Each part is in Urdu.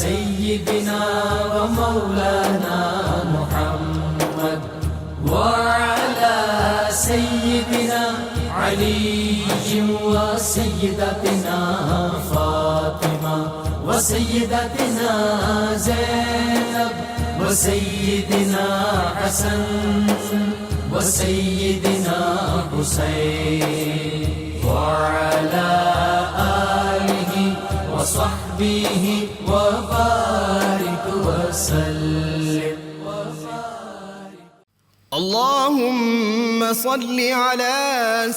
سيدنا ومولانا محمد وعلى سيدنا علي وسيدتنا فاطمة وسيدتنا زينب وسيدنا حسن وسيدنا حسين وعلى آله وصحبه وبارك وسلم. اللهم صل على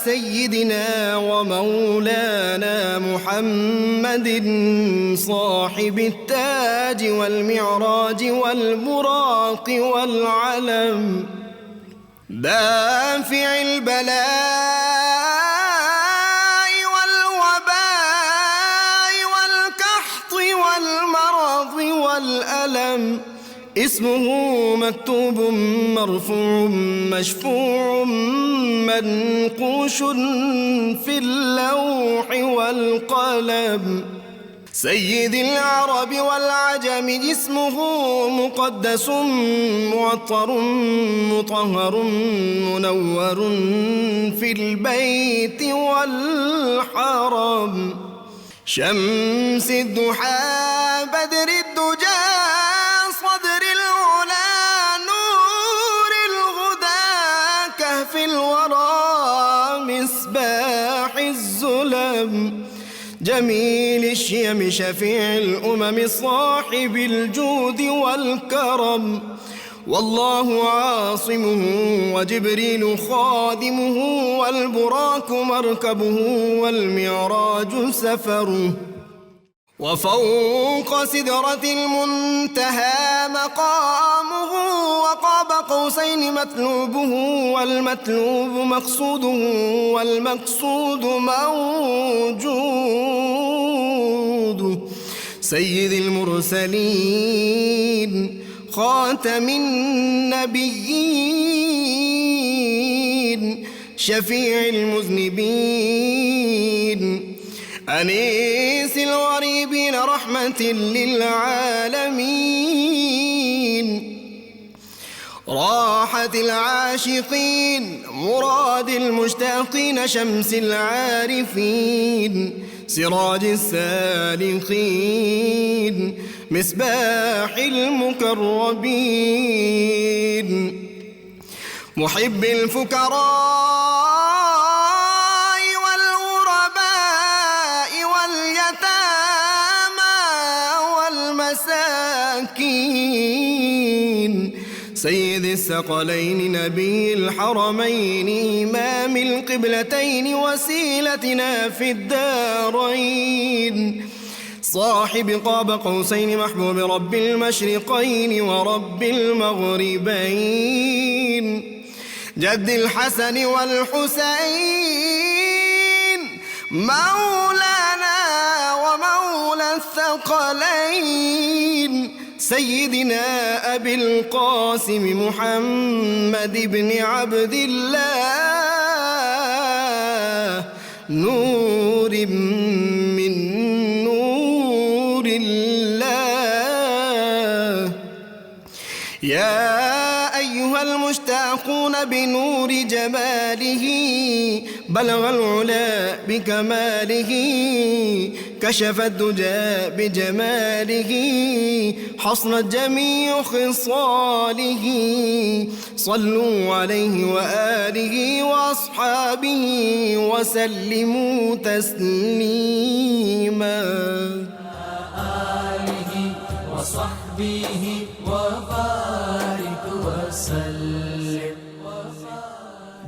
سيدنا ومولانا محمد صاحب التاج والمعراج والبراق والعلم دافع البلاء والوباء والقحط والمرض والألم اسمه مكتوب مرفوع مشفوع منقوش في اللوح والقلم سيد العرب والعجم جسمه مقدس معطر مطهر منور في البيت والحرم شمس الضحى بدر الدجى صدر العلا نور الهدى كهف الورى مصباح الظلم جميل الشيم شفيع الأمم صاحب الجود والكرم والله عاصمه وجبريل خادمه والبراق مركبه والمعراج سفره وفوق سدرة المنتهى مقامه وقاب قوسين مطلوبه والمطلوب مقصوده والمقصود موجود سيد المرسلين خاتم النبيين شفيع المذنبين أنيس الغريبين رحمة للعالمين راحة العاشقين مراد المشتاقين شمس العارفين سراج السالكين مصباح المقربين محب الفقراء سيد الثقلين نبي الحرمين إمام القبلتين وسيلتنا في الدارين صاحب قاب قوسين محبوب رب المشرقين ورب المغربين جد الحسن والحسين مولانا ومولى الثقلين سيدنا أبي القاسم محمد بن عبد الله نور من نور الله يا أيها المشتاقون بنور جماله بلغ العلا بكماله كشف الدجى بجماله حصنت جميع خصاله صلوا عليه وآله وأصحابه وسلموا تسليما آله وصحبه وبارك وسلم.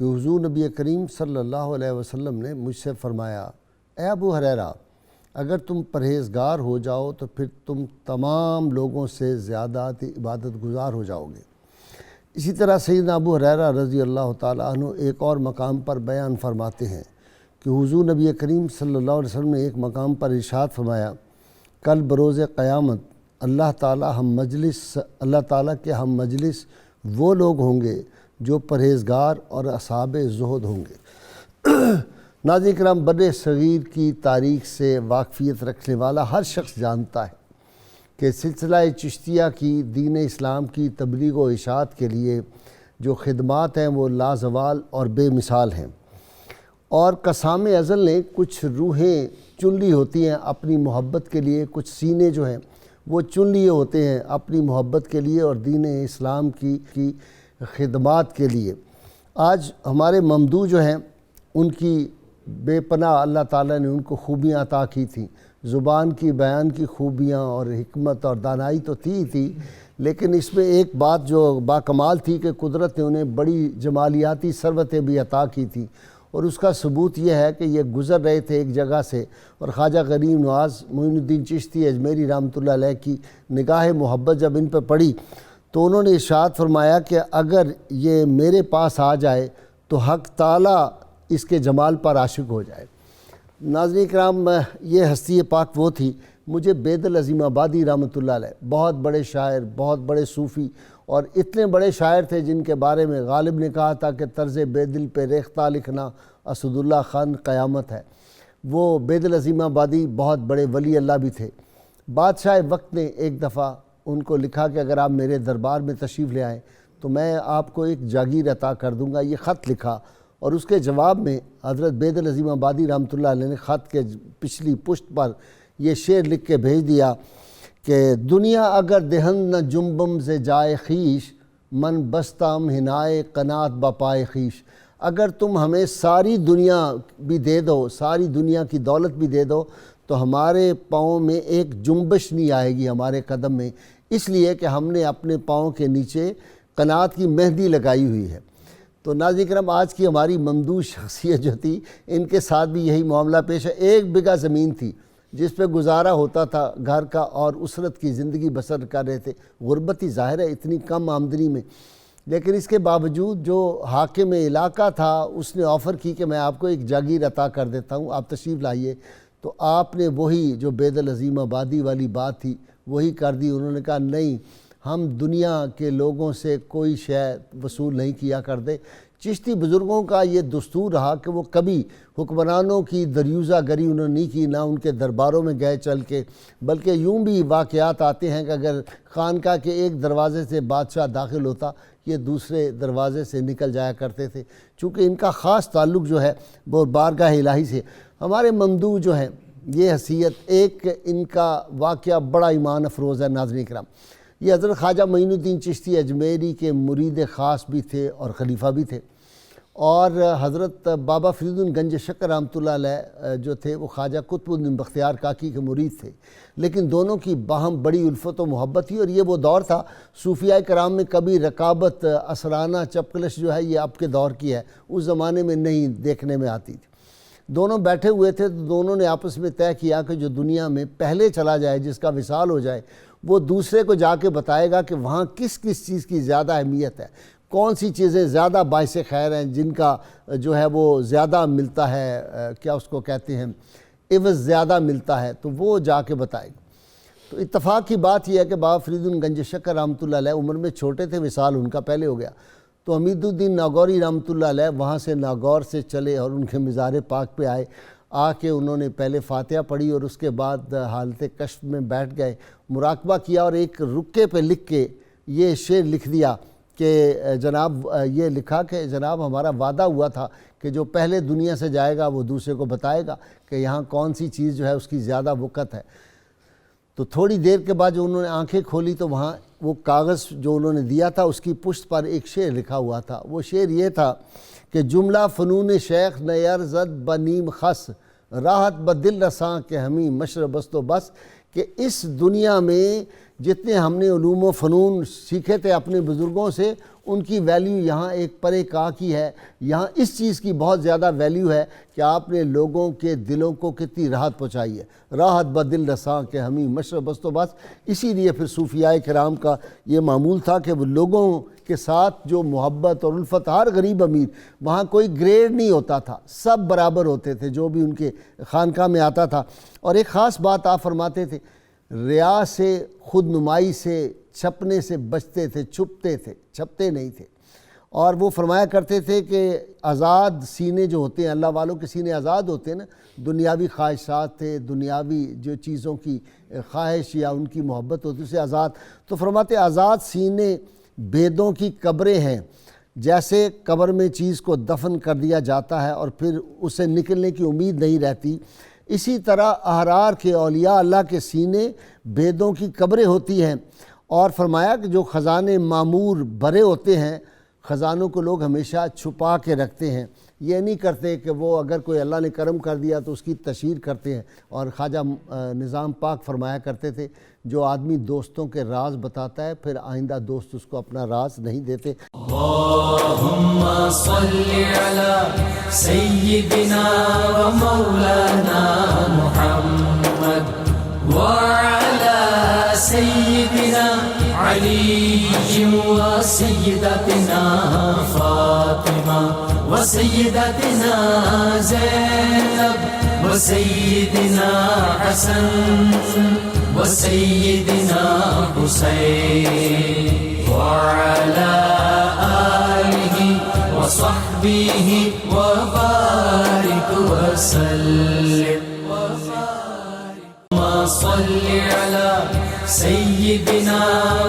کہ حضور نبی کریم صلی اللہ علیہ وسلم نے مجھ سے فرمایا، اے ابو ہریرہ، اگر تم پرہیزگار ہو جاؤ تو پھر تم تمام لوگوں سے زیادہ عبادت گزار ہو جاؤ گے۔ اسی طرح سیدنا ابو ہریرہ رضی اللہ تعالیٰ عنہ ایک اور مقام پر بیان فرماتے ہیں کہ حضور نبی کریم صلی اللہ علیہ وسلم نے ایک مقام پر ارشاد فرمایا، کل بروز قیامت اللہ تعالیٰ کے ہم مجلس وہ لوگ ہوں گے جو پرہیزگار اور اصحاب زہد ہوں گے۔ ناظرین کرام، بر صغیر کی تاریخ سے واقفیت رکھنے والا ہر شخص جانتا ہے کہ سلسلہ چشتیہ کی دین اسلام کی تبلیغ و اشاعت کے لیے جو خدمات ہیں وہ لازوال اور بے مثال ہیں، اور قسام ازل نے کچھ روحیں چن لی ہوتی ہیں اپنی محبت کے لیے، کچھ سینے جو ہیں وہ چن لیے ہوتے ہیں اپنی محبت کے لیے اور دین اسلام کی خدمات کے لیے۔ آج ہمارے ممدوح جو ہیں ان کی بے پناہ اللہ تعالیٰ نے ان کو خوبیاں عطا کی تھیں، زبان کی بیان کی خوبیاں اور حکمت اور دانائی تو تھی، لیکن اس میں ایک بات جو باکمال تھی کہ قدرت نے انہیں بڑی جمالیاتی ثروتیں بھی عطا کی تھیں، اور اس کا ثبوت یہ ہے کہ یہ گزر رہے تھے ایک جگہ سے اور خواجہ غریب نواز معین الدین چشتی اجمیری رحمۃ اللہ علیہ کی نگاہ محبت جب ان پہ پڑی تو انہوں نے ارشاد فرمایا کہ اگر یہ میرے پاس آ جائے تو حق تعالیٰ اس کے جمال پر عاشق ہو جائے۔ ناظرین کرام، یہ ہستی پاک وہ تھی۔ مجھے بید العظیم آبادی رحمۃ اللہ علیہ بہت بڑے شاعر، بہت بڑے صوفی اور اتنے بڑے شاعر تھے جن کے بارے میں غالب نے کہا تھا کہ طرز بے دل پہ ریختہ لکھنا اسد اللہ خان قیامت ہے۔ وہ بید العظیم آبادی بہت بڑے ولی اللہ بھی تھے۔ بادشاہ وقت نے ایک دفعہ ان کو لکھا کہ اگر آپ میرے دربار میں تشریف لے آئیں تو میں آپ کو ایک جاگیر عطا کر دوں گا۔ یہ خط لکھا اور اس کے جواب میں حضرت بید العظیم آبادی رحمۃ اللہ علیہ نے خط کے پچھلی پشت پر یہ شعر لکھ کے بھیج دیا کہ دنیا اگر دہن نہ جنبم سے جائے خیش، من بستام ہنائے قنات بپائے خیش۔ اگر تم ہمیں ساری دنیا بھی دے دو، ساری دنیا کی دولت بھی دے دو تو ہمارے پاؤں میں ایک جنبش نہیں آئے گی ہمارے قدم میں، اس لیے کہ ہم نے اپنے پاؤں کے نیچے قناعت کی مہندی لگائی ہوئی ہے۔ تو ناظرین کرام، آج کی ہماری ممدوح شخصیت جو تھی ان کے ساتھ بھی یہی معاملہ پیش ہے۔ 1 بیگھہ زمین تھی جس پہ گزارا ہوتا تھا گھر کا اور اسرت کی زندگی بسر کر رہے تھے۔ غربت ہی ظاہر ہے اتنی کم آمدنی میں، لیکن اس کے باوجود جو حاکم علاقہ تھا اس نے آفر کی کہ میں آپ کو ایک جاگیر عطا کر دیتا ہوں، آپ تشریف لائیے۔ تو آپ نے وہی جو بید العظیم آبادی والی بات تھی وہی کر دی۔ انہوں نے کہا نہیں، ہم دنیا کے لوگوں سے کوئی شے وصول نہیں کیا کرتے۔ چشتی بزرگوں کا یہ دستور رہا کہ وہ کبھی حکمرانوں کی دریوزہ گری انہوں نے نہیں کی، نہ ان کے درباروں میں گئے چل کے، بلکہ یوں بھی واقعات آتے ہیں کہ اگر خانقاہ کے ایک دروازے سے بادشاہ داخل ہوتا یہ دوسرے دروازے سے نکل جایا کرتے تھے، چونکہ ان کا خاص تعلق جو ہے وہ بارگاہ الہی سے۔ ہمارے ممدوح جو ہیں یہ حیثیت، ایک ان کا واقعہ بڑا ایمان افروز ہے۔ ناظرین کرام، یہ حضرت خواجہ معین الدین چشتی اجمیری کے مرید خاص بھی تھے اور خلیفہ بھی تھے، اور حضرت بابا فرید گنج شکر رحمۃ اللہ علیہ جو تھے وہ خواجہ قطب الدین بختیار کاکی کے مرید تھے، لیکن دونوں کی باہم بڑی الفت و محبت تھی۔ اور یہ وہ دور تھا صوفیاء کرام میں کبھی رقابت، اسرانہ چپکلش جو ہے یہ اب کے دور کی ہے، اس زمانے میں نہیں دیکھنے میں آتی تھی۔ دونوں بیٹھے ہوئے تھے تو دونوں نے آپس میں طے کیا کہ جو دنیا میں پہلے چلا جائے، جس کا وصال ہو جائے، وہ دوسرے کو جا کے بتائے گا کہ وہاں کس کس چیز کی زیادہ اہمیت ہے، کون سی چیزیں زیادہ باعث خیر ہیں، جن کا جو ہے وہ زیادہ ملتا ہے، کیا اس کو کہتے ہیں، عوض زیادہ ملتا ہے، تو وہ جا کے بتائے گا۔ تو اتفاق کی بات یہ ہے کہ بابا فرید گنج شکر رحمۃ اللہ علیہ عمر میں چھوٹے تھے، وصال ان کا پہلے ہو گیا، تو حمید الدین ناگوری رحمۃ اللہ علیہ وہاں سے ناگور سے چلے اور ان کے مزار پاک پہ آئے۔ آ کے انہوں نے پہلے فاتحہ پڑھی اور اس کے بعد حالت کشف میں بیٹھ گئے، مراقبہ کیا اور ایک رکے پہ لکھ کے یہ شعر لکھ دیا کہ جناب، یہ لکھا کہ جناب ہمارا وعدہ ہوا تھا کہ جو پہلے دنیا سے جائے گا وہ دوسرے کو بتائے گا کہ یہاں کون سی چیز جو ہے اس کی زیادہ وقت ہے۔ تو تھوڑی دیر کے بعد جو انہوں نے آنکھیں کھولی تو وہاں وہ کاغذ جو انہوں نے دیا تھا اس کی پشت پر ایک شعر لکھا ہوا تھا۔ وہ شعر یہ تھا کہ جملہ فنون شیخ نیرزد بنیم خس، راحت بدل رساں کہ ہمیں مشربست و بس، کہ اس دنیا میں جتنے ہم نے علوم و فنون سیکھے تھے اپنے بزرگوں سے، ان کی ویلیو یہاں ایک پرے کا کی ہے. یہاں اس چیز کی بہت زیادہ ویلیو ہے کہ آپ نے لوگوں کے دلوں کو کتنی راحت پہنچائی ہے. راحت بدل رساں کہ ہمیں مشرب بس تو بس. اسی لیے پھر صوفیاء کرام کا یہ معمول تھا کہ وہ لوگوں کے ساتھ جو محبت اور الفت، ہر غریب امیر، وہاں کوئی گریڈ نہیں ہوتا تھا، سب برابر ہوتے تھے جو بھی ان کے خانقاہ میں آتا تھا. اور ایک خاص بات آپ فرماتے تھے، ریا سے، خود نمائی سے، چھپنے سے بچتے تھے، چھپتے تھے، چھپتے نہیں تھے. اور وہ فرمایا کرتے تھے کہ آزاد سینے جو ہوتے ہیں، اللہ والوں کے سینے آزاد ہوتے ہیں نا، دنیاوی خواہشات تھے، دنیاوی جو چیزوں کی خواہش یا ان کی محبت ہوتی ہے اسے آزاد. تو فرماتے آزاد سینے بیدوں کی قبریں ہیں. جیسے قبر میں چیز کو دفن کر دیا جاتا ہے اور پھر اسے نکلنے کی امید نہیں رہتی، اسی طرح احرار کے اولیاء اللہ کے سینے بیدوں کی قبریں ہوتی ہیں. اور فرمایا کہ جو خزانے معمور بھرے ہوتے ہیں، خزانوں کو لوگ ہمیشہ چھپا کے رکھتے ہیں. یہ نہیں کرتے کہ وہ اگر کوئی اللہ نے کرم کر دیا تو اس کی تشہیر کرتے ہیں. اور خواجہ نظام پاک فرمایا کرتے تھے، جو آدمی دوستوں کے راز بتاتا ہے پھر آئندہ دوست اس کو اپنا راز نہیں دیتے. اللہم صلی علی سیدنا و مولانا محمد وعلی سیدنا علی و سیدتنا فاطمہ و سیدتنا زینب و سیدنا حسن و سیدنا حسین وعلى آله وصحبه وبارك وسلم. اللهم صل على سيدنا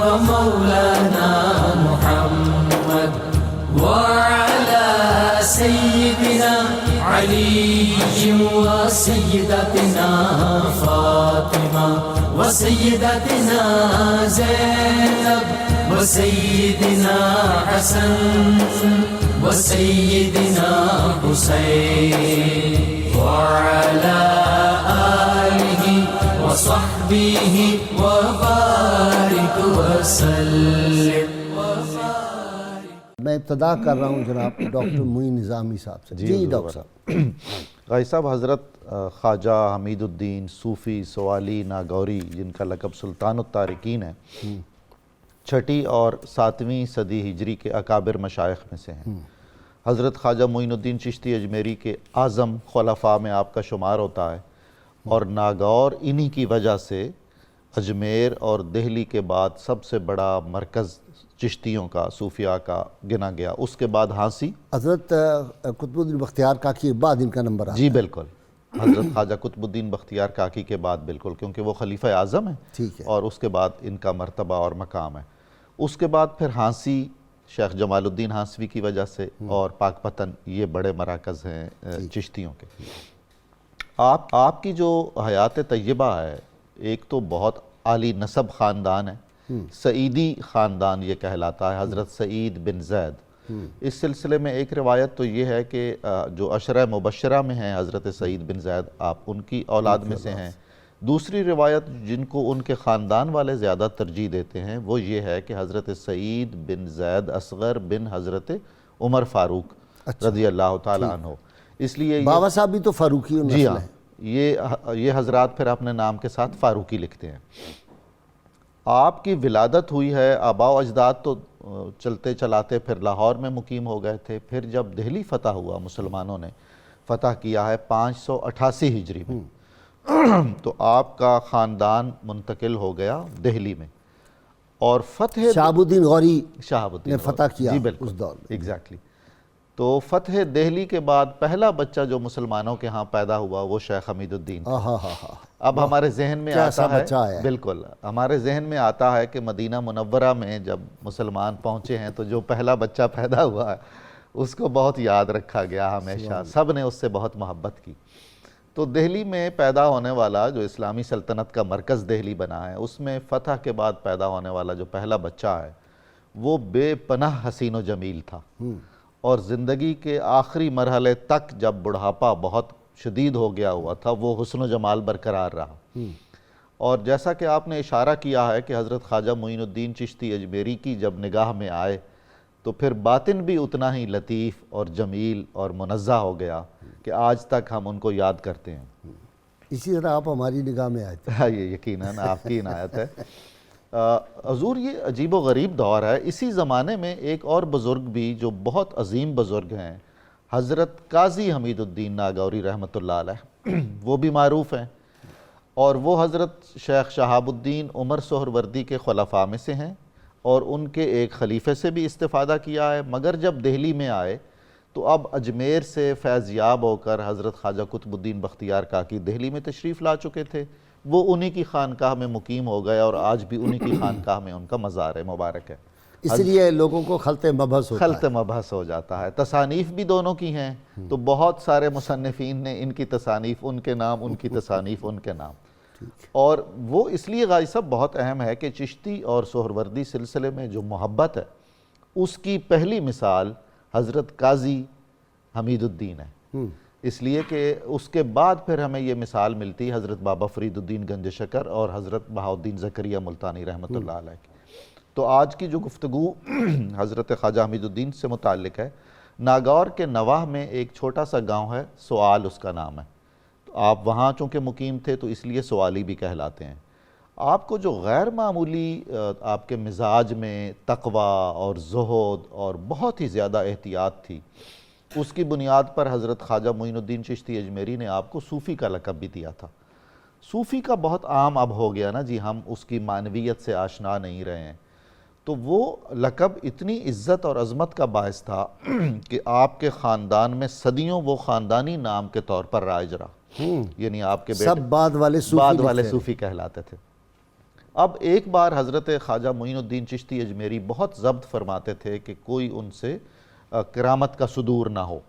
ومولانا محمد وعلى سيدنا علي وسيدتنا فاطمة وسيدتنا زينب وسيدنا حسن وسيدنا حسين وعلى آله وصحبه وبارك وسلم. میں ابتدا کر رہا ہوں جناب ڈاکٹر معین نظامی صاحب سے. جی ڈاکٹر صاحب. غازی صاحب، حضرت خواجہ حمید الدین صوفی سوالی ناگوری، جن کا لقب سلطان التارکین ہے، 6 اور 7ویں صدی ہجری کے اکابر مشائخ میں سے ہیں. حضرت خواجہ معین الدین چشتی اجمیری کے اعظم خلفاء میں آپ کا شمار ہوتا ہے. اور ناگور انہی کی وجہ سے اجمیر اور دہلی کے بعد سب سے بڑا مرکز چشتیوں کا، صوفیاء کا گنا گیا. اس کے بعد ہانسی، حضرت قطب الدین بختیار کاکی کے بعد ان کا نمبر آتا ہے. جی بالکل، حضرت خواجہ قطب الدین بختیار کاکی کے بعد، بالکل، کیونکہ وہ خلیفہ اعظم ہیں. ٹھیک ہے. اور اس کے بعد ان کا مرتبہ اور مقام ہے. اس کے بعد پھر ہانسی، شیخ جمال الدین ہانسوی کی وجہ سے، اور پاک پتن، یہ بڑے مراکز ہیں چشتیوں کے. آپ کی جو حیات طیبہ ہے، ایک تو بہت عالی نسب خاندان ہے، سعیدی خاندان یہ کہلاتا ہے، حضرت سعید بن زید. اس سلسلے میں ایک روایت تو یہ ہے کہ جو عشرہ مبشرہ میں ہیں حضرت سعید بن زید، آپ ان کی اولاد میں سے ہیں. دوسری روایت جن کو ان کے خاندان والے زیادہ ترجیح دیتے ہیں وہ یہ ہے کہ حضرت سعید بن زید اصغر بن حضرت عمر فاروق رضی اللہ تعالیٰ عنہ. اس لیے بابا صاحب بھی تو فاروقی جی ہاں، یہ حضرات پھر اپنے نام کے ساتھ فاروقی لکھتے ہیں. آپ کی ولادت ہوئی ہے، آباء و اجداد تو چلتے چلاتے پھر لاہور میں مقیم ہو گئے تھے. پھر جب دہلی فتح ہوا، مسلمانوں نے فتح کیا ہے 588 ہجری میں، تو آپ کا خاندان منتقل ہو گیا دہلی میں. اور فتح شہاب الدین غوری نے فتح کیا جی بالکل اس دور میں. ایگزیکٹلی. تو فتح دہلی کے بعد پہلا بچہ جو مسلمانوں کے ہاں پیدا ہوا وہ شیخ حمید الدین. اب ہمارے ذہن میں آتا ہے، بالکل ہمارے ذہن میں آتا ہے کہ مدینہ منورہ میں جب مسلمان پہنچے ہیں تو جو پہلا بچہ پیدا ہوا ہے اس کو بہت یاد رکھا گیا ہمیشہ، سب نے اس سے بہت محبت کی. تو دہلی میں پیدا ہونے والا جو اسلامی سلطنت کا مرکز دہلی بنا ہے، اس میں فتح کے بعد پیدا ہونے والا جو پہلا بچہ ہے وہ بے پناہ حسین و جمیل تھا. اور زندگی کے آخری مرحلے تک جب بڑھاپا بہت شدید ہو گیا ہوا تھا وہ حسن و جمال برقرار رہا. اور جیسا کہ آپ نے اشارہ کیا ہے کہ حضرت خواجہ معین الدین چشتی اجمیری کی جب نگاہ میں آئے تو پھر باطن بھی اتنا ہی لطیف اور جمیل اور منزہ ہو گیا کہ آج تک ہم ان کو یاد کرتے ہیں۔ اسی طرح آپ ہماری نگاہ میں آئے تھے۔ ہاں، یہ یقیناً آپ کی عنایت ہے۔ حضور یہ عجیب و غریب دور ہے۔ اسی زمانے میں ایک اور بزرگ بھی جو بہت عظیم بزرگ ہیں، حضرت قاضی حمید الدین ناگوری رحمۃ اللہ علیہ، وہ بھی معروف ہیں، اور وہ حضرت شیخ شہاب الدین عمر سہروردی کے خلفاء میں سے ہیں، اور ان کے ایک خلیفے سے بھی استفادہ کیا ہے، مگر جب دہلی میں آئے تو اب اجمیر سے فیض یاب ہو کر حضرت خواجہ قطب الدین بختیار کاکی دہلی میں تشریف لا چکے تھے، وہ انہی کی خانقاہ میں مقیم ہو گئے، اور آج بھی انہی کی خانقاہ میں ان کا مزار مبارک ہے۔ اس لیے لوگوں کو خلط مبحث ہوتا ہے۔ خلط مبحث ہو جاتا ہے۔ تصانیف بھی دونوں کی ہیں، تو بہت سارے مصنفین نے ان کی تصانیف ان کے نام، ان کی تصانیف ان کے نام، اور وہ اس لیے غازی صاحب بہت اہم ہے کہ چشتی اور سہروردی سلسلے میں جو محبت ہے اس کی پہلی مثال حضرت قاضی حمید الدین ہے، اس لیے کہ اس کے بعد پھر ہمیں یہ مثال ملتی حضرت بابا فرید الدین گنج شکر اور حضرت بہاؤالدین زکریا ملتانی رحمۃ اللہ علیہ کی۔ تو آج کی جو گفتگو حضرت خواجہ حمید الدین سے متعلق ہے، ناگور کے نواح میں ایک چھوٹا سا گاؤں ہے، سوال اس کا نام ہے، تو آپ وہاں چونکہ مقیم تھے تو اس لیے سوالی بھی کہلاتے ہیں۔ آپ کو جو غیر معمولی آپ کے مزاج میں تقوی اور زہد اور بہت ہی زیادہ احتیاط تھی، اس کی بنیاد پر حضرت خواجہ معین الدین چشتی اجمیری نے آپ کو صوفی کا لقب بھی دیا تھا۔ صوفی کا بہت عام اب ہو گیا نا جی، ہم اس کی معنویت سے آشنا نہیں رہے ہیں، تو وہ لقب اتنی عزت اور عظمت کا باعث تھا کہ آپ کے خاندان میں صدیوں وہ خاندانی نام کے طور پر رائج رہا، یعنی آپ کے سب بعد والے صوفی کہلاتے تھے۔ اب ایک بار حضرت خواجہ معین الدین چشتی اجمیری بہت ضبط فرماتے تھے کہ کوئی ان سے کرامت کا صدور نہ ہو،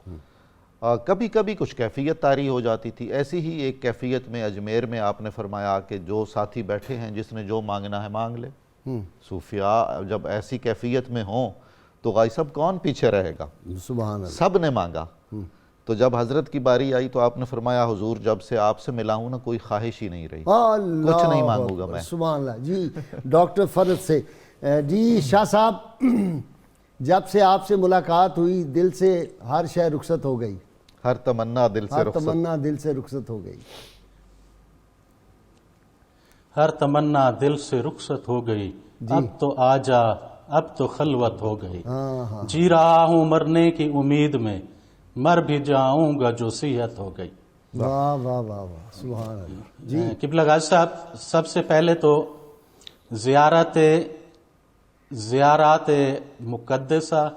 کبھی کبھی کچھ کیفیت طاری ہو جاتی تھی۔ ایسی ہی ایک کیفیت میں اجمیر میں آپ نے فرمایا کہ جو ساتھی بیٹھے ہیں جس نے جو مانگنا ہے مانگ لے۔ صوفیاء جب ایسی کیفیت میں ہوں تو غازی صاحب کون پیچھے رہے گا؟ سبحان اللہ، سب نے مانگا۔ تو جب حضرت کی باری آئی تو آپ نے فرمایا حضور جب سے آپ سے ملا ہوں نا کوئی خواہش ہی نہیں رہی، کچھ نہیں مانگوں گا میں۔ سبحان اللہ جی۔ ڈاکٹر فرد سے جی، شاہ صاحب جب سے آپ سے ملاقات ہوئی دل سے ہر شے رخصت ہو گئی، ہر تمنا دل سے ہر تمنا دل سے رخصت ہو گئی، ہر تمنا دل سے رخصت ہو گئی، اب تو آجا اب تو خلوت ہو گئی، جی رہا ہوں مرنے کی امید میں، مر بھی جاؤں گا جو صحت ہو گئی۔ واہ واہ واہ واہ، سبحان اللہ جی۔ قبلہ غازی صاحب، سب سے پہلے تو زیارات مقدسہ،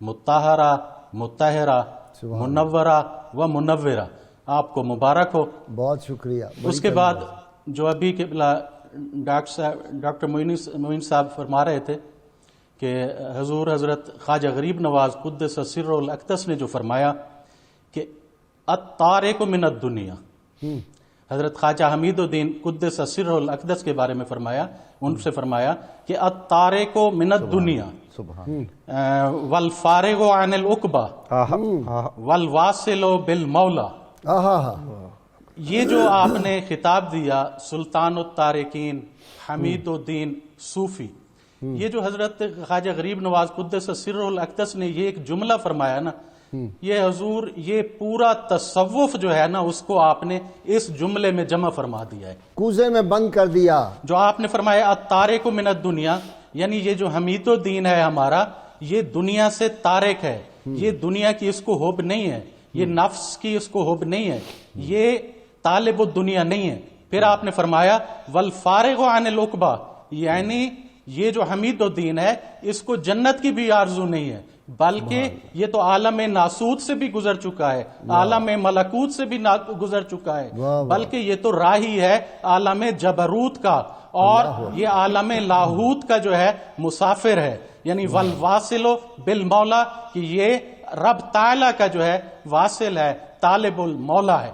مطہرہ، مطہرہ، منورہ و منورہ آپ کو مبارک ہو۔ بہت شکریہ۔ اس کے بعد جو ابھی قبلہ ڈاکٹر معین صاحب فرما رہے تھے کہ حضور حضرت خواجہ غریب نواز قدس سر الاقدس نے جو فرمایا کہ الطارق من الدنیا، حضرت خواجہ حمید الدین قدس سر الاقدس کے بارے میں فرمایا، ان سے فرمایا کہ الطارق من الدنیا والفارغ عن العقبہ والواصل بالمولا۔ یہ جو آپ نے خطاب دیا سلطان الطارقین حمید الدین صوفی، یہ جو حضرت خواجہ غریب نواز قدس سر الاقدس نے یہ ایک جملہ فرمایا نا، یہ حضور یہ پورا تصوف جو ہے نا اس کو آپ نے اس جملے میں جمع فرما دیا ہے، کوزے میں بند کر دیا۔ جو آپ نے فرمایا الطارق من الدنیا، یعنی یہ جو حمید الدین ہے ہمارا، یہ دنیا سے تارک ہے، یہ دنیا کی اس کو حب نہیں ہے، یہ نفس کی اس کو حب نہیں ہے، یہ طالب الدنیا نہیں ہے۔ پھر آپ نے فرمایا والفارغ عن العقبہ، یعنی یہ جو حمید الدین ہے اس کو جنت کی بھی آرزو نہیں ہے، بلکہ یہ تو عالم ناسوت سے بھی گزر چکا ہے، عالم ملکوت سے بھی گزر چکا ہے، بلکہ یہ تو راہی ہے عالم جبروت کا، اور یہ عالم لاہوت کا جو ہے مسافر ہے، یعنی والواصل بالمولا، کہ یہ رب تعالیٰ کا جو ہے واصل ہے، طالب المولا ہے۔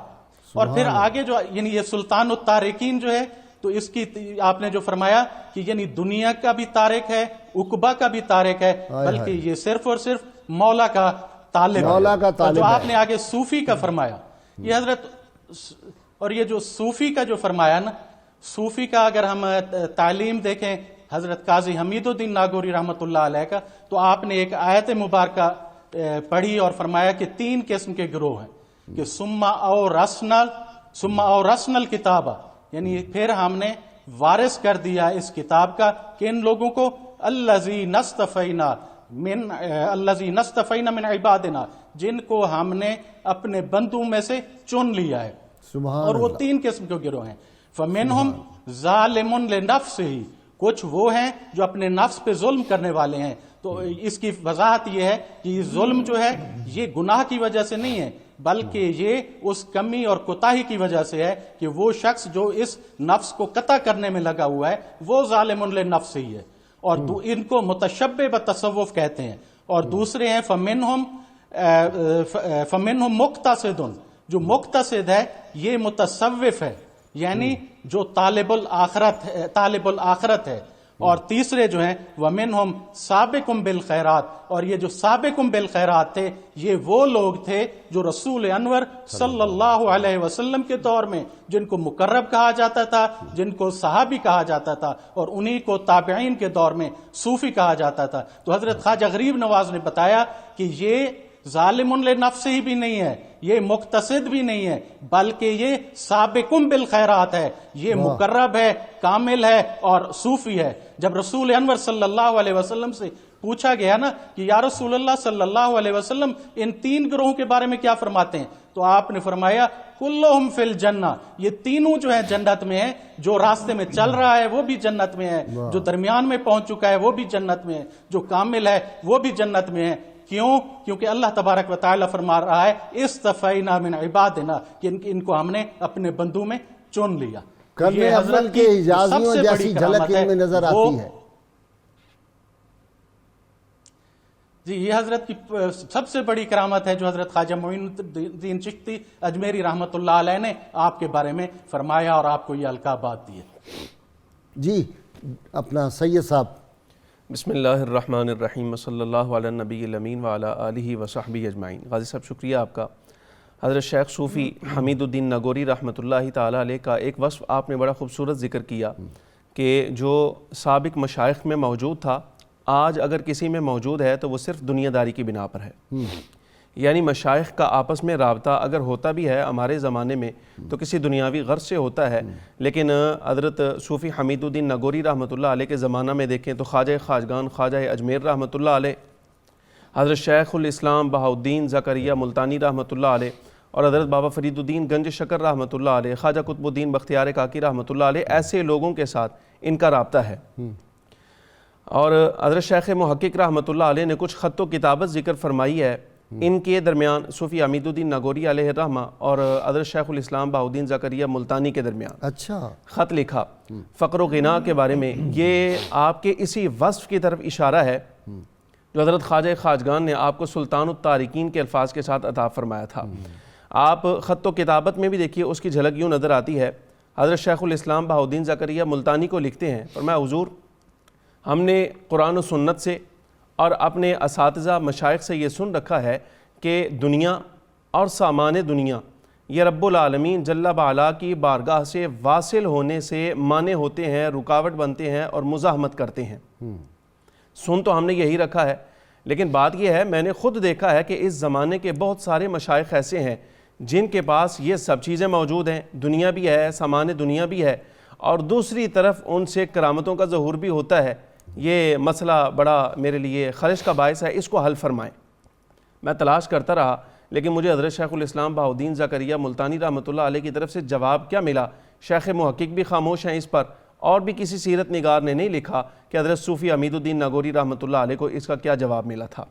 اور پھر آگے جو یعنی یہ سلطان الطارقین جو ہے تو اس کی آپ نے جو فرمایا کہ یعنی دنیا کا بھی طارق ہے، عقبہ کا بھی طارق ہے، بلکہ یہ صرف اور صرف مولا کا طالب ہے۔ جو آپ نے آگے صوفی کا فرمایا، یہ حضرت اور یہ جو صوفی کا جو فرمایا نا، صوفی کا اگر ہم تعلیم دیکھیں حضرت قاضی حمید الدین ناگوری رحمۃ اللہ علیہ کا، تو آپ نے ایک آیت مبارکہ پڑھی اور فرمایا کہ 3 قسم کے گروہ ہیں کہ ثم اورثنا الکتاب، یعنی پھر ہم نے وارث کر دیا اس کتاب کا کہ ان لوگوں کو الذین اصطفینا من عبادنا، جن کو ہم نے اپنے بندوں میں سے چن لیا ہے. اور وہ 3 قسم کے گروہ ہیں. فمنہم ظالم لنفسہ، کچھ وہ ہیں جو اپنے نفس پہ ظلم کرنے والے ہیں. تو اس کی وضاحت یہ ہے کہ یہ ظلم جو ہے یہ گناہ کی وجہ سے نہیں ہے، بلکہ یہ اس کمی اور کوتاہی کی وجہ سے ہے کہ وہ شخص جو اس نفس کو قطع کرنے میں لگا ہوا ہے وہ ظالم للنفس ہی ہے. اور ان کو متشبہ بالتصوف کہتے ہیں. اور دوسرے ہیں فمنہم مقتصد، جو مقتصد ہے یہ متصوف ہے، یعنی جو طالب الاخرت ہے. اور تیسرے جو ہیں وَمِنْهُمْ سَابِقٌ بِالْخَيْرَاتِ، اور یہ جو سابقٌ بالخیرات تھے یہ وہ لوگ تھے جو رسول انور صلی اللہ علیہ وسلم کے دور میں جن کو مقرب کہا جاتا تھا، جن کو صحابی کہا جاتا تھا، اور انہی کو تابعین کے دور میں صوفی کہا جاتا تھا. تو حضرت خواجہ غریب نواز نے بتایا کہ یہ ظالم لنفسہ ہی بھی نہیں ہے، یہ مقتصد بھی نہیں ہے، بلکہ یہ سابقٌ بالخیرات ہے، یہ مقرب ہے، کامل ہے اور صوفی ہے. جب رسول انور صلی اللہ علیہ وسلم سے پوچھا گیا نا کہ یا رسول اللہ صلی اللہ علیہ وسلم ان 3 گروہوں کے بارے میں کیا فرماتے ہیں، تو آپ نے فرمایا کلہم فی الجنہ، یہ تینوں جو ہیں جنت میں ہیں. جو راستے میں چل رہا ہے وہ بھی جنت میں ہے، جو درمیان میں پہنچ چکا ہے وہ بھی جنت میں ہے، جو کامل ہے وہ بھی جنت میں ہے. کیوں؟ کیونکہ اللہ تبارک و تعالیٰ فرما رہا ہے اصطفینا من عبادنا، کہ ان کو ہم نے اپنے بندوں میں چن لیا. کرنے عمل کے اجازیوں جیسی جھلک ان میں نظر آتی ہے. جی یہ حضرت کی سب سے بڑی کرامت ہے جو حضرت خواجہ معین الدین چشتی اجمیری رحمۃ اللہ علیہ نے آپ کے بارے میں فرمایا اور آپ کو یہ القابات دیے. جی اپنا سید صاحب. بسم اللہ الرحمن الرحیم، صلی اللہ علی النبی الامین وعلی آلہ وصحبہ اجمعین. غازی صاحب شکریہ آپ کا. حضرت شیخ صوفی حمید الدین ناگوری رحمۃ اللہ تعالیٰ علیہ کا ایک وصف آپ نے بڑا خوبصورت ذکر کیا کہ جو سابق مشائخ میں موجود تھا آج اگر کسی میں موجود ہے تو وہ صرف دنیا داری کی بنا پر ہے. یعنی مشائخ کا آپس میں رابطہ اگر ہوتا بھی ہے ہمارے زمانے میں تو کسی دنیاوی غرض سے ہوتا ہے، لیکن حضرت صوفی حمید الدین ناگوری رحمۃ اللہ علیہ کے زمانہ میں دیکھیں تو خواجہ خواجگان خواجہ اجمیر رحمۃ اللہ علیہ، حضرت شیخ الاسلام بہاؤالدین زکریا ملتانی رحمۃ اللہ علیہ، اور حضرت بابا فرید الدین گنج شکر رحمۃ اللہ علیہ، خواجہ قطب الدین بختیار کاکی رحمۃ اللہ علیہ، ایسے لوگوں کے ساتھ ان کا رابطہ ہے. اور حضرت شیخ محقق رحمۃ اللہ علیہ نے کچھ خط و کتابت ذکر فرمائی ہے ان کے درمیان، صوفی حمید الدین ناگوری علیہ الرحمہ اور حضرت شیخ الاسلام بہاؤالدین زکریا ملتانی کے درمیان اچھا خط لکھا فقر و غنا کے بارے میں. یہ آپ کے اسی وصف کی طرف اشارہ ہے جو حضرت خواجہ خواجگان نے آپ کو سلطان التارکین کے الفاظ کے ساتھ عطا فرمایا تھا. آپ خط و کتابت میں بھی دیکھیے اس کی جھلک یوں نظر آتی ہے. حضرت شیخ الاسلام بہاؤالدین زکریا ملتانی کو لکھتے ہیں، فرمایا حضور ہم نے قرآن و سنت سے اور اپنے اساتذہ مشائخ سے یہ سن رکھا ہے کہ دنیا اور سامان دنیا یہ رب العالمین جل وعلا کی بارگاہ سے واصل ہونے سے مانع ہوتے ہیں، رکاوٹ بنتے ہیں اور مزاحمت کرتے ہیں. سن تو ہم نے یہی رکھا ہے، لیکن بات یہ ہے میں نے خود دیکھا ہے کہ اس زمانے کے بہت سارے مشائخ ایسے ہیں جن کے پاس یہ سب چیزیں موجود ہیں، دنیا بھی ہے، سامان دنیا بھی ہے، اور دوسری طرف ان سے کرامتوں کا ظہور بھی ہوتا ہے. یہ مسئلہ بڑا میرے لیے خلش کا باعث ہے، اس کو حل فرمائیں. میں تلاش کرتا رہا لیکن مجھے حضرت شیخ الاسلام بہاؤالدین زکریا ملتانی رحمۃ اللہ علیہ کی طرف سے جواب کیا ملا. شیخ محقق بھی خاموش ہیں اس پر، اور بھی کسی سیرت نگار نے نہیں لکھا کہ حضرت صوفی حمید الدین ناگوری رحمۃ اللہ علیہ کو اس کا کیا جواب ملا تھا.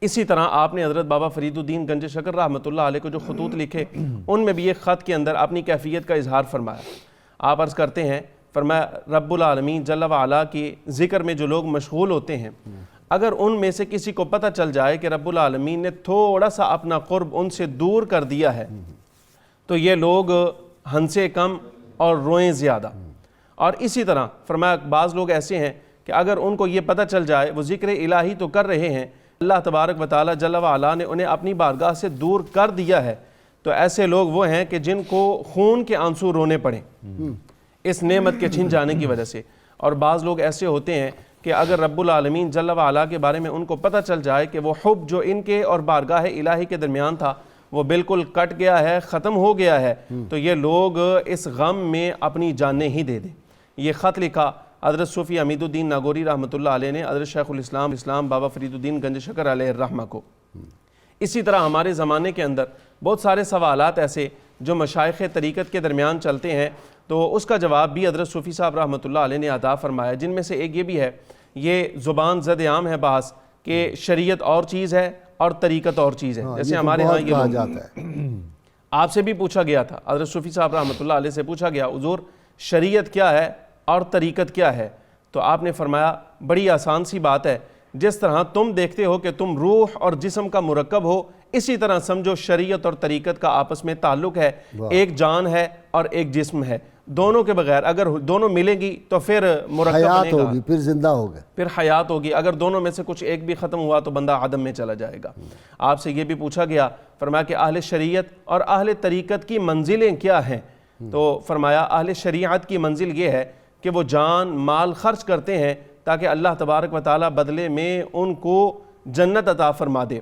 اسی طرح آپ نے حضرت بابا فرید الدین گنج شکر رحمۃ اللہ علیہ کو جو خطوط لکھے ان میں بھی ایک خط کے اندر اپنی کیفیت کا اظہار فرمایا. آپ عرض کرتے ہیں، فرمایا رب العالمین جل وعلا کی ذکر میں جو لوگ مشغول ہوتے ہیں اگر ان میں سے کسی کو پتہ چل جائے کہ رب العالمین نے تھوڑا سا اپنا قرب ان سے دور کر دیا ہے تو یہ لوگ ہنسے کم اور روئیں زیادہ. اور اسی طرح فرمایا بعض لوگ ایسے ہیں کہ اگر ان کو یہ پتہ چل جائے وہ ذکر الہی تو کر رہے ہیں، اللہ تبارک و تعالی جل وعلا نے انہیں اپنی بارگاہ سے دور کر دیا ہے، تو ایسے لوگ وہ ہیں کہ جن کو خون کے آنسو رونے پڑیں. اس نعمت کے چھن جانے کی وجہ سے. اور بعض لوگ ایسے ہوتے ہیں کہ اگر رب العالمین جل وعلا کے بارے میں ان کو پتہ چل جائے کہ وہ حب جو ان کے اور بارگاہ الہی کے درمیان تھا وہ بالکل کٹ گیا ہے, ختم ہو گیا ہے, تو یہ لوگ اس غم میں اپنی جانیں ہی دے دیں. یہ خط لکھا حضرت صوفی حمید الدین ناگوری رحمۃ اللہ علیہ نے حضرت شیخ الاسلام بابا فرید الدین گنج شکر علیہ الرحمہ کو. اسی طرح ہمارے زمانے کے اندر بہت سارے سوالات ایسے جو مشائخ طریقت کے درمیان چلتے ہیں, تو اس کا جواب بھی حضرت صوفی صاحب رحمۃ اللہ علیہ نے عطا فرمایا, جن میں سے ایک یہ بھی ہے, یہ زبان زد عام ہے بحث کہ شریعت اور چیز ہے اور طریقت اور چیز ہے. جیسے ہمارے ہاں یہ جاتا ہے, آپ سے بھی پوچھا گیا تھا, حضرت صوفی صاحب رحمۃ اللہ علیہ سے پوچھا گیا, حضور شریعت کیا ہے اور طریقت کیا ہے؟ تو آپ نے فرمایا بڑی آسان سی بات ہے, جس طرح تم دیکھتے ہو کہ تم روح اور جسم کا مرکب ہو, اسی طرح سمجھو شریعت اور طریقت کا آپس میں تعلق ہے. ایک جان ہے اور ایک جسم ہے, دونوں کے بغیر اگر دونوں ملیں گی تو پھر مرکب حیات ہوگی, پھر زندہ ہوگا, پھر حیات ہوگی. اگر دونوں میں سے کچھ ایک بھی ختم ہوا تو بندہ عدم میں چلا جائے گا. آپ سے یہ بھی پوچھا گیا, فرمایا کہ اہل شریعت اور اہل طریقت کی منزلیں کیا ہیں؟ تو فرمایا اہل شریعت کی منزل یہ ہے کہ وہ جان مال خرچ کرتے ہیں تاکہ اللہ تبارک و تعالیٰ بدلے میں ان کو جنت عطا فرما دے.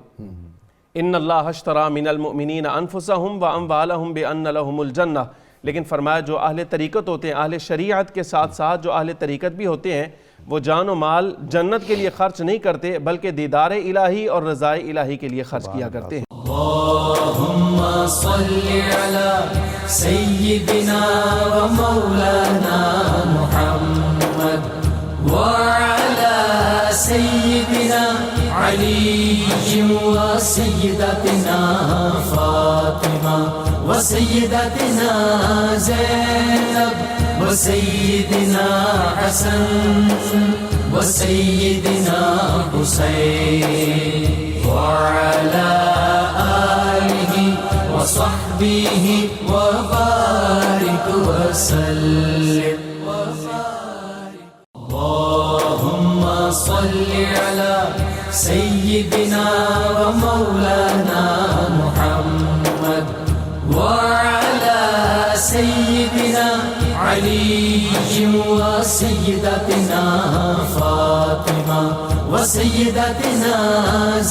ان اللہ اشتری من المؤمنین انفسہم واموالہم بان لہم الجنہ. لیکن فرمایا جو اہل طریقت ہوتے ہیں, اہل شریعت کے ساتھ ساتھ جو اہل طریقت بھی ہوتے ہیں, وہ جان و مال جنت کے لیے خرچ نہیں کرتے بلکہ دیدار الہی اور رضائے الہی کے لیے خرچ کیا کرتے ہیں. اللہم صلی علی سیدنا و مولانا محمد وعلى سيدنا علي وسيدتنا فاطمة وسيدتنا زينب وسيدنا حسن وسيدنا حسين وعلى آله وصحبه وبارك وسلم. اللهم صل على سيدنا ومولانا محمد وعلى سيدنا علي وسيدتنا فاطمة وسيدتنا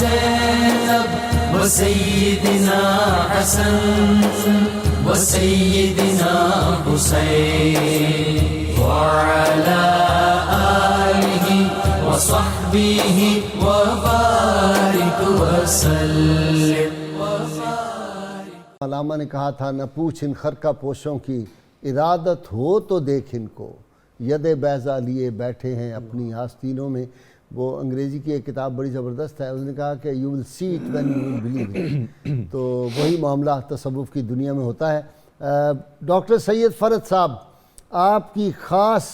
زينب وسيدنا حسن وسيدنا حسين وعلى آله وصحبه وبارك وسلم. علامہ نے کہا تھا نہ پوچھ ان خرقہ پوشوں کی, ارادت ہو تو دیکھ ان کو, ید بیضا لیے بیٹھے ہیں اپنی آستینوں میں. وہ انگریزی کی ایک کتاب بڑی زبردست ہے, اس نے کہا کہ you will see it when you will believe it. تو وہی معاملہ تصوف کی دنیا میں ہوتا ہے. ڈاکٹر سید فرد صاحب, آپ کی خاص,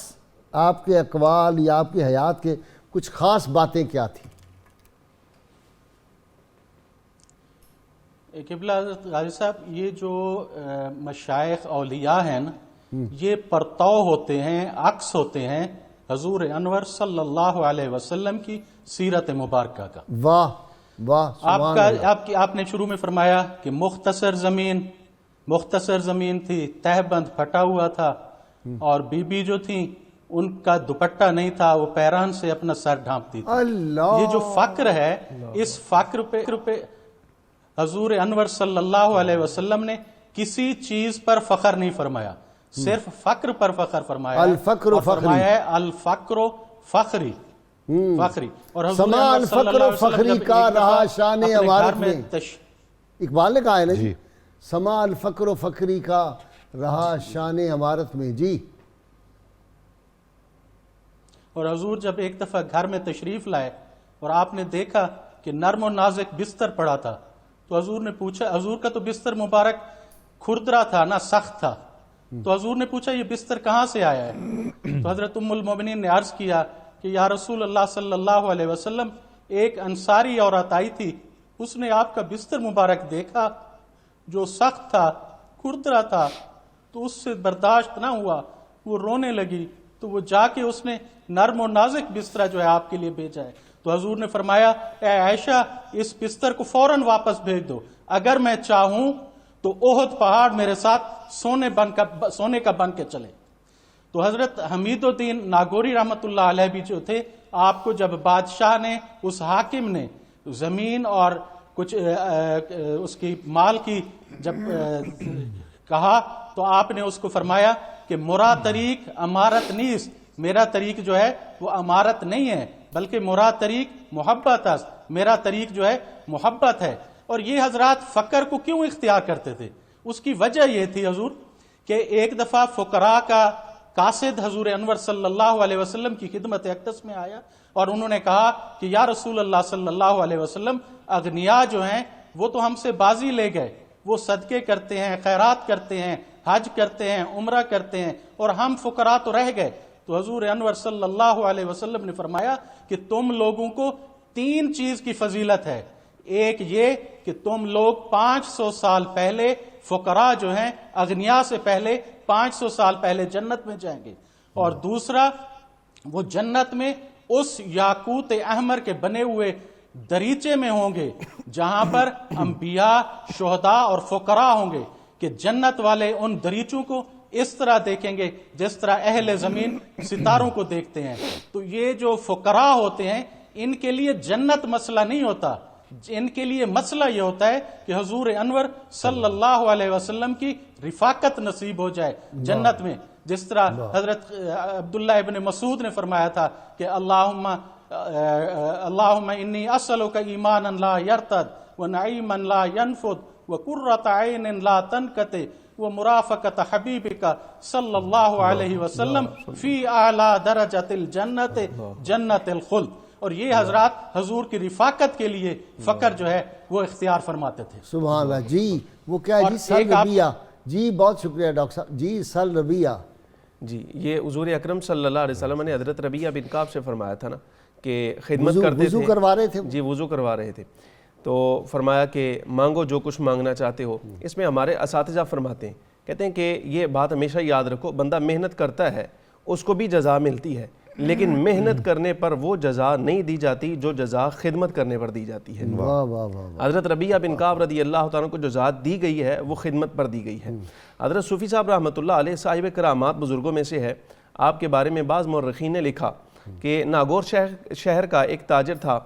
آپ کے اقوال یا آپ کی حیات کے کچھ خاص باتیں کیا تھیں؟ قبلہ حضرت غازی صاحب, یہ جو مشائخ اولیاء ہیں نا, یہ پرتو ہوتے ہیں, عکس ہوتے ہیں حضور انور صلی اللہ علیہ وسلم کی سیرت مبارکہ کا. واہ واہ. آپ نے شروع میں فرمایا کہ مختصر زمین تھی, تہ بند پھٹا ہوا تھا, اور بی بی جو تھیں ان کا دوپٹہ نہیں تھا, وہ پیران سے اپنا سر ڈھانپتی تھی. اللہ, یہ جو فقر ہے, اس فقر پہ حضور انور صلی اللہ علیہ وسلم نے کسی چیز پر فخر نہیں فرمایا, صرف فقر پر فخر فرمایا. الفقر فخری, الفقر فخری. اور سما الفقر فخری کا رہا شان عمارت میں. اقبال نے کہا ہے نا جی, سما الفقر فخری کا رہا شان عمارت میں. جی. اور حضور جب ایک دفعہ گھر میں تشریف لائے اور آپ نے دیکھا کہ نرم و نازک بستر پڑا تھا, تو حضور نے پوچھا, حضور کا تو بستر مبارک کھردرا تھا نا, سخت تھا, تو حضور نے پوچھا یہ بستر کہاں سے آیا ہے؟ تو حضرت ام المومنین نے عرض کیا کہ یا رسول اللہ صلی اللہ علیہ وسلم, ایک انصاری عورت آئی تھی, اس نے آپ کا بستر مبارک دیکھا جو سخت تھا, کھردرا تھا, تو اس سے برداشت نہ ہوا, وہ رونے لگی, تو وہ جا کے اس نے نرم و نازک بستر جو ہے آپ کے لیے بھیجا ہے. تو حضور نے فرمایا اے عائشہ, اس بستر کو فوراً واپس بھیج دو, اگر میں چاہوں تو احد پہاڑ میرے ساتھ سونے کا بن کے چلے. تو حضرت حمید الدین ناگوری رحمۃ اللہ علیہ بھی جو تھے، آپ کو جب بادشاہ نے، اس حاکم نے زمین اور کچھ اس کی مال کی جب کہا تو آپ نے اس کو فرمایا کہ مرا طریق امارت نیست، میرا طریق جو ہے وہ امارت نہیں ہے بلکہ مرا طریق محبت است، میرا طریق جو ہے محبت ہے۔ اور یہ حضرات فقر کو کیوں اختیار کرتے تھے؟ اس کی وجہ یہ تھی حضور کہ ایک دفعہ فقراء کا قاصد حضور انور صلی اللہ علیہ وسلم کی خدمت اقدس میں آیا اور انہوں نے کہا کہ یا رسول اللہ صلی اللہ علیہ وسلم، اغنیاء جو ہیں وہ تو ہم سے بازی لے گئے، وہ صدقے کرتے ہیں، خیرات کرتے ہیں، حج کرتے ہیں، عمرہ کرتے ہیں، اور ہم فقراء تو رہ گئے۔ تو حضور انور صلی اللہ علیہ وسلم نے فرمایا کہ تم لوگوں کو 3 چیز کی فضیلت ہے۔ ایک یہ کہ تم لوگ 500 سال پہلے فقراء جو ہیں اغنیاء سے پہلے 500 سال پہلے جنت میں جائیں گے، اور دوسرا وہ جنت میں اس یاقوت احمر کے بنے ہوئے دریچے میں ہوں گے جہاں پر انبیاء، شہداء اور فقراء ہوں گے، کہ جنت والے ان دریچوں کو اس طرح دیکھیں گے جس طرح اہل زمین ستاروں کو دیکھتے ہیں۔ تو یہ جو فقراء ہوتے ہیں ان کے لیے جنت مسئلہ نہیں ہوتا، ان کے لیے مسئلہ یہ ہوتا ہے کہ حضور انور صلی اللہ علیہ وسلم کی رفاقت نصیب ہو جائے جنت میں، جس طرح حضرت عبداللہ ابن مسعود نے فرمایا تھا کہ اللہم انی اسألک ایمانا لا یرتد ونعیما لا ینفد وقرۃ عین لا تنقطع ومرافقۃ حبیبک صلی اللہ علیہ وسلم فی اعلی درجۃ الجنت جنت الخلد۔ اور یہ حضرات حضور کی رفاقت کے لیے فقر جو ہے وہ اختیار فرماتے تھے۔ سبحان اللہ جی، وہ کیا ہے جی؟ سل ربیہ جی، بہت شکریہ ڈاکٹر صاحب جی۔ سل ربیہ جی، یہ حضور اکرم صلی اللہ علیہ وسلم نے حضرت ربیہ بن کعب سے فرمایا تھا نا کہ خدمت کرتے تھے، وضو کروا رہے تھے جی وضو کروا رہے تھے، تو فرمایا کہ مانگو جو کچھ مانگنا چاہتے ہو۔ اس میں ہمارے اساتذہ فرماتے ہیں، کہتے ہیں کہ یہ بات ہمیشہ یاد رکھو، بندہ محنت کرتا ہے اس کو بھی جزا ملتی ہے، لیکن محنت کرنے پر وہ جزا نہیں دی جاتی جو جزا خدمت کرنے پر دی جاتی ہے۔ واہ واہ واہ۔ حضرت ربیہ بن کعب رضی اللہ تعالیٰ کو جو ذات دی گئی ہے وہ خدمت پر دی گئی ہے۔ حضرت صوفی صاحب رحمۃ اللہ علیہ صاحب کرامات بزرگوں میں سے ہے، آپ کے بارے میں بعض مورخین نے لکھا کہ ناگور شہر کا ایک تاجر تھا،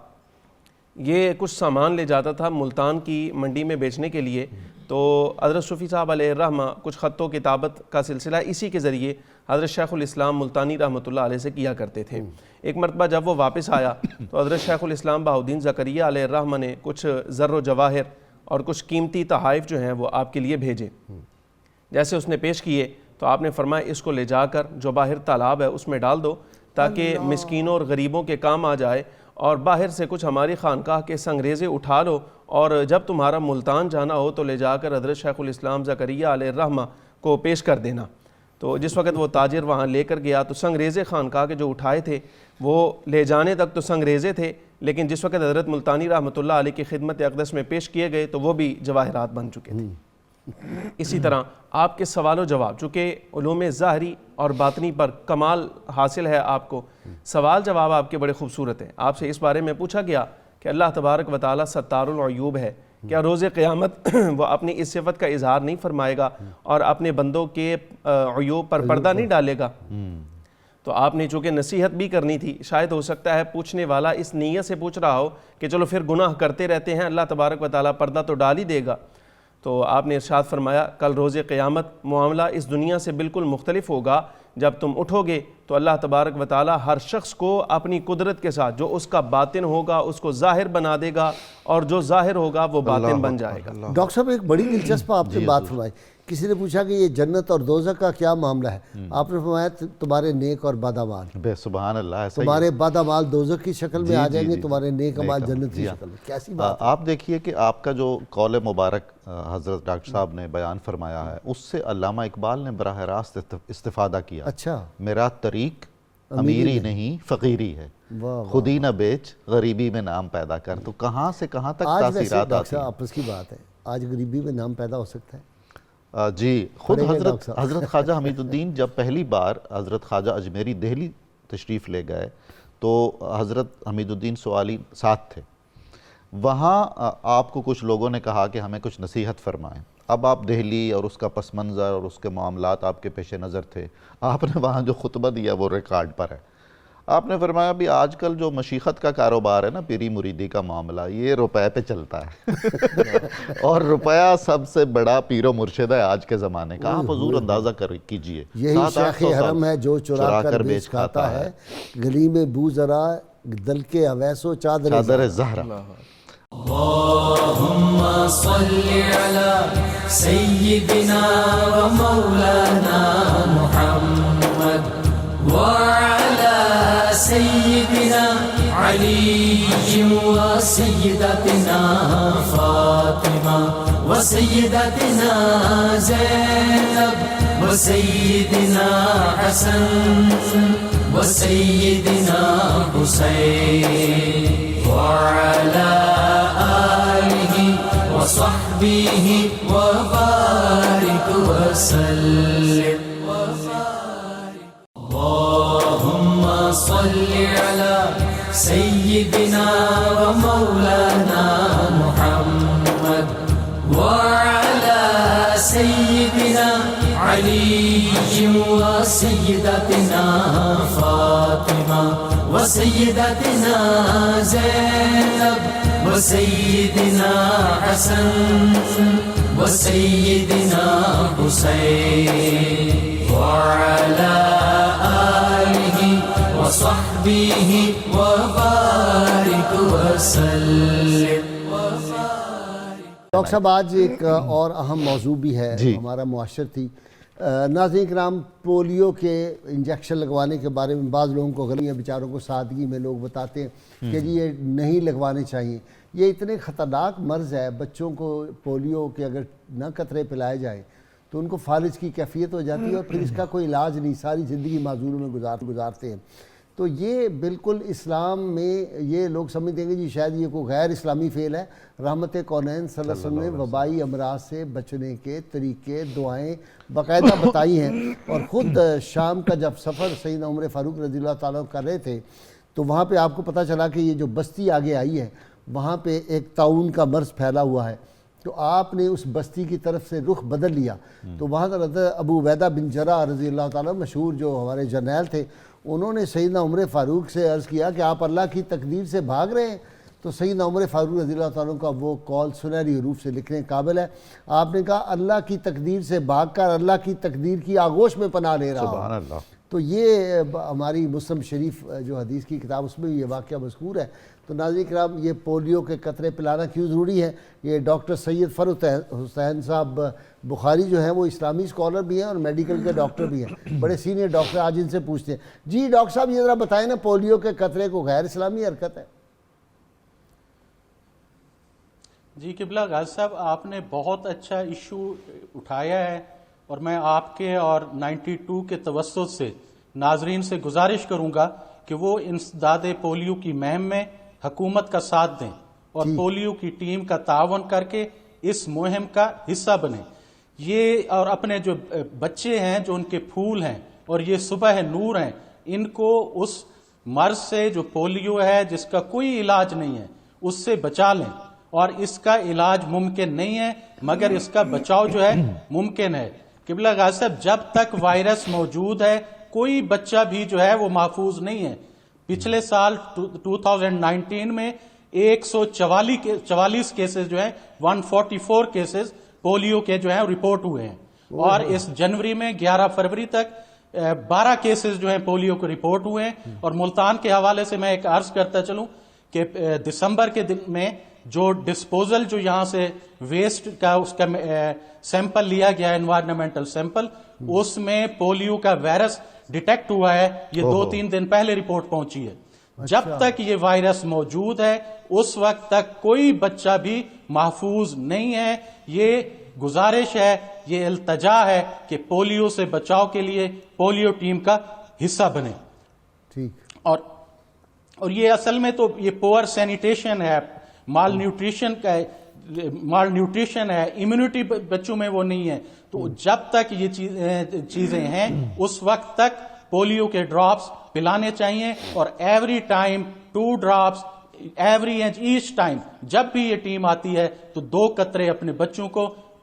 یہ کچھ سامان لے جاتا تھا ملتان کی منڈی میں بیچنے کے لیے، تو حضرت صوفی صاحب علیہ الرحمہ کچھ خط و کتابت کا سلسلہ اسی کے ذریعے حضرت شیخ الاسلام ملتانی رحمۃ اللہ علیہ سے کیا کرتے تھے۔ ایک مرتبہ جب وہ واپس آیا تو حضرت شیخ الاسلام بہاؤالدین زکریا علیہ الرحمہ نے کچھ زر و جواہر اور کچھ قیمتی تحائف جو ہیں وہ آپ کے لیے بھیجے۔ جیسے اس نے پیش کیے تو آپ نے فرمایا اس کو لے جا کر جو باہر تالاب ہے اس میں ڈال دو تاکہ مسکینوں اور غریبوں کے کام آ جائے، اور باہر سے کچھ ہماری خانقاہ کے سنگریزے اٹھا لو، اور جب تمہارا ملتان جانا ہو تو لے جا کر حضرت شیخ الاسلام زکریا علیہ الرحمہ کو پیش کر دینا۔ تو جس وقت وہ تاجر وہاں لے کر گیا تو سنگریزے خانقاہ کے جو اٹھائے تھے وہ لے جانے تک تو سنگریزے تھے، لیکن جس وقت حضرت ملتانی رحمۃ اللہ علیہ کی خدمت اقدس میں پیش کیے گئے تو وہ بھی جواہرات بن چکے تھے۔ اسی طرح آپ کے سوال و جواب، چونکہ علوم ظاہری اور باطنی پر کمال حاصل ہے آپ کو، سوال جواب آپ کے بڑے خوبصورت ہیں۔ آپ سے اس بارے میں پوچھا گیا کہ اللہ تبارک و تعالیٰ ستار العیوب ہے، کیا روز قیامت وہ اپنی اس صفت کا اظہار نہیں فرمائے گا اور اپنے بندوں کے عیوب پر پردہ نہیں ڈالے گا؟ تو آپ نے چونکہ نصیحت بھی کرنی تھی، شاید ہو سکتا ہے پوچھنے والا اس نیت سے پوچھ رہا ہو کہ چلو پھر گناہ کرتے رہتے ہیں، اللہ تبارک و تعالیٰ پردہ تو ڈال ہی دے گا۔ تو آپ نے ارشاد فرمایا کل روز قیامت معاملہ اس دنیا سے بالکل مختلف ہوگا، جب تم اٹھو گے تو اللہ تبارک و تعالیٰ ہر شخص کو اپنی قدرت کے ساتھ جو اس کا باطن ہوگا اس کو ظاہر بنا دے گا، اور جو ظاہر ہوگا وہ باطن بن جائے گا۔ ڈاکٹر صاحب ایک بڑی دلچسپ آپ نے بات فرمائی، کسی نے پوچھا کہ یہ جنت اور دوزخ کا کیا معاملہ ہے؟ آپ نے فرمایا تمہارے نیک اور بد اعمال، بے سبحان اللہ، ایسا ہی تمہارے بد اعمال دوزخ کی شکل میں آ جائیں گے، تمہارے نیک اعمال جنت کی شکل میں۔ کیسی بات! آپ دیکھیے کہ آپ کا جو قول مبارک حضرت ڈاکٹر صاحب نے بیان فرمایا ہے اس سے علامہ اقبال نے براہ راست استفادہ کیا۔ اچھا، میرا طریق امیری نہیں فقیری ہے، خودی نہ بیچ غریبی میں نام پیدا کر۔ تو کہاں سے کہاں تک آج ویسے تاثیرات ڈاکٹر آتی صاحب ہیں؟ آپس کی بات ہے، آج غریبی میں نام پیدا ہو سکتا ہے۔ جی، خود پڑھیں گے ڈاکٹر صاحب۔ حضرت خواجہ حمید الدین جب پہلی بار حضرت خواجہ اجمیری دہلی تشریف لے گئے تو حضرت حمید الدین سوالی ساتھ تھے۔ وہاں آپ کو کچھ لوگوں نے کہا کہ ہمیں کچھ نصیحت فرمائیں۔ اب آپ دہلی اور اس کا پس منظر اور اس کے معاملات آپ کے پیش نظر تھے، آپ نے وہاں جو خطبہ دیا وہ ریکارڈ پر ہے. آپ نے فرمایا بھی آج کل جو مشیخت کا کاروبار ہے نا، پیری مریدی کا معاملہ، یہ روپے پہ چلتا ہے اور روپیہ سب سے بڑا پیر و مرشد ہے آج کے زمانے کا. آپ حضور اندازہ کیجئے، یہی شیخ حرم ہے جو چرا کر بیچ کھاتا ہے، گلی میں بو ذرا دل کے اویس و چادر زہرا. اللهم صل على سيدنا ومولانا محمد وعلى سيدنا علي وسيدتنا فاطمة وسيدتنا زينب وسيدنا حسن وسيدنا حسين وعلى آله وصحبه وبارك وسلم. اللهم صل على سيدنا ومولانا محمد وعلى سيدنا علي وسيدتنا فاطمة وسيدتنا زينب وسيدنا حسن وسيدنا حسين وعلى آله وصحبه وبارك وسلم. ڈاکٹر صاحب آج ایک اور اہم موضوع بھی ہے ہمارا معاشرتی. ناظرین کرام، پولیو کے انجیکشن لگوانے کے بارے میں بعض لوگوں کو غلطیاں، بیچاروں کو سادگی میں لوگ بتاتے ہیں کہ جی یہ نہیں لگوانے چاہیے. یہ اتنے خطرناک مرض ہے، بچوں کو پولیو کے اگر نہ قطرے پلائے جائیں تو ان کو فالج کی کیفیت ہو جاتی ہے اور پھر اس کا کوئی علاج نہیں، ساری زندگی معذوروں میں گزارتے ہیں. تو یہ بالکل اسلام میں یہ لوگ سمجھتے ہیں کہ جی شاید یہ کوئی غیر اسلامی فعل ہے. رحمت کونین صلی اللہ علیہ وسلم نے وبائی امراض سے بچنے کے طریقے، دعائیں باقاعدہ بتائی ہیں. اور خود شام کا جب سفر سیدنا عمر فاروق رضی اللہ تعالیٰ کر رہے تھے تو وہاں پہ آپ کو پتہ چلا کہ یہ جو بستی آگے آئی ہے وہاں پہ ایک طاعون کا مرض پھیلا ہوا ہے. تو آپ نے اس بستی کی طرف سے رخ بدل لیا. تو وہاں حضرت ابو عبیدہ بن جراح رضی اللہ تعالیٰ مشہور جو ہمارے جرنیل تھے، انہوں نے سیدنا عمر فاروق سے عرض کیا کہ آپ اللہ کی تقدیر سے بھاگ رہے ہیں. تو سیدنا عمر فاروق رضی اللہ تعالیٰ کا وہ قول سنہری حروف سے لکھنے قابل ہے. آپ نے کہا اللہ کی تقدیر سے بھاگ کر اللہ کی تقدیر کی آغوش میں پناہ لے رہا ہوں. سبحان اللہ. تو یہ ہماری مسلم شریف جو حدیث کی کتاب اس میں بھی یہ واقعہ مذکور ہے. تو ناظرین کرام، یہ پولیو کے قطرے پلانا کیوں ضروری ہے؟ یہ ڈاکٹر سید فرد حسین صاحب بخاری جو ہیں وہ اسلامی اسکالر بھی ہیں اور میڈیکل کے ڈاکٹر بھی ہیں، بڑے سینئر ڈاکٹر. آج ان سے پوچھتے ہیں. جی ڈاکٹر صاحب یہ ذرا بتائیں نا، پولیو کے قطرے کو غیر اسلامی حرکت ہے؟ جی قبلہ غازی صاحب، آپ نے بہت اچھا ایشو اٹھایا ہے اور میں آپ کے اور 92 کے توسط سے ناظرین سے گزارش کروں گا کہ وہ انسداد پولیو کی مہم میں حکومت کا ساتھ دیں اور پولیو کی ٹیم کا تعاون کر کے اس مہم کا حصہ بنیں. یہ اور اپنے جو بچے ہیں، جو ان کے پھول ہیں اور یہ صبح نور ہیں، ان کو اس مرض سے جو پولیو ہے جس کا کوئی علاج نہیں ہے اس سے بچا لیں. اور اس کا علاج ممکن نہیں ہے مگر اس کا بچاؤ جو ہے ممکن ہے. قبلہ غازی صاحب، جب تک وائرس موجود ہے کوئی بچہ بھی جو ہے وہ محفوظ نہیں ہے. پچھلے سال 2019 میں 144 کیسز جو ہیں، 144 کیسز پولیو کے جو ہیں رپورٹ ہوئے ہیں. اور اس جنوری میں 11 فروری تک 12 کیسز جو ہیں پولیو کے رپورٹ ہوئے ہیں. اور ملتان کے حوالے سے میں ایک عرض کرتا چلوں کہ دسمبر کے دن میں جو ڈسپوزل جو یہاں سے ویسٹ کا اس کا سیمپل لیا گیا ہے، انوائرمنٹل سیمپل، اس میں پولیو کا وائرس ڈیٹیکٹ ہوا ہے. یہ 2-3 دن پہلے رپورٹ پہنچی ہے. جب تک یہ وائرس موجود ہے اس وقت تک کوئی بچہ بھی محفوظ نہیں ہے. یہ گزارش ہے، یہ التجا ہے کہ پولیو سے بچاؤ کے لیے پولیو ٹیم کا حصہ بنے. ٹھیک. اور یہ اصل میں تو یہ پور سینیٹیشن ہے، مال نیوٹریشن ہے، امیونٹی بچوں میں وہ نہیں ہے. تو جب تک یہ چیزیں ہیں اس وقت تک پولیو کے ڈراپس پلانے چاہیے. اور every time 2 drops every each time. جب بھی یہ ٹیم آتی ہے تو 2 قطرے اپنے بچوں کو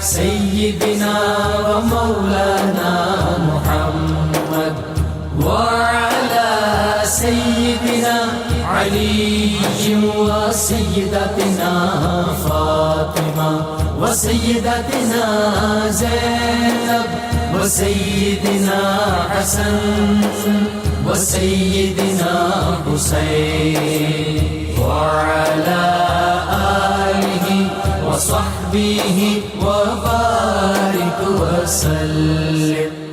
سيدنا ومولانا محمد وعلى سيدنا علي وسيدتنا فاطمة وسيدتنا زينب وسيدنا حسن وسيدنا حسين وعلى آله وصحبه وبارك وسلم.